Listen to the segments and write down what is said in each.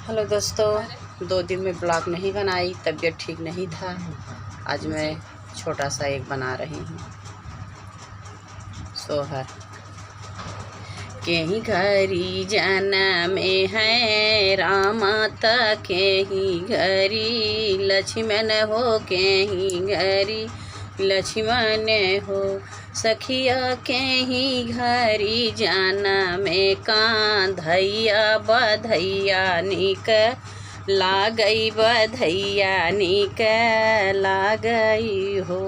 Hello दोस्तों, 2 दिन में ब्लॉग नहीं बनाई, तबीयत ठीक नहीं था। आज मैं छोटा सा एक बना रही हूँ। सोहर के ही घरी जन्म में है रामा के ही घरी लक्ष्मण हो, के ही घरी लक्ष्मण हो। सखिया के ही घरी जाना में कांधैया बधैया निक लागई, बधैया निक लागई हो।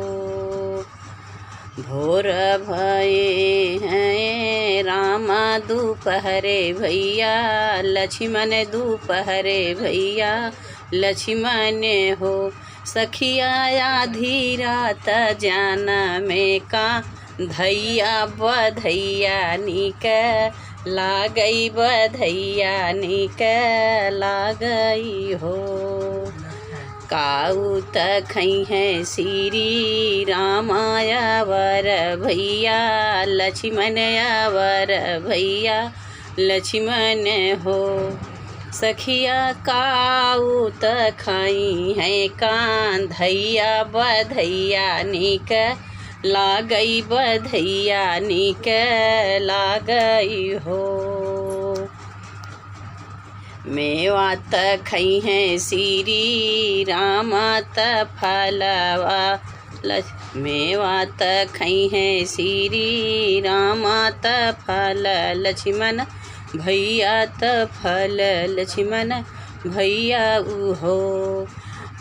भोर भये हैं रामा दोपहरे भैया लक्ष्मण, दोपहरे भैया लक्ष्मण हो। सखिया आधी रात जाना में का धैया बधैया निक लागई, बधैया निक लागई हो। काऊ तखई है श्री रामाया वर भैया लक्ष्मण वर भैया लक्ष्मण हो। सखिया काऊ तखई है कांधैया बधैया निक लागई, बधैया निक लागई हो। मेवा तखई है श्री रामा फलवा मेवा तखई है श्री रामा फल लक्ष्मण भैया फल लक्ष्मण भैया हो।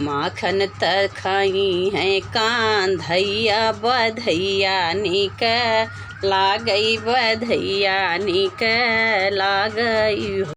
माखन तखई है कांधैया बधैया निक लागई, बधैया निक लागई हो।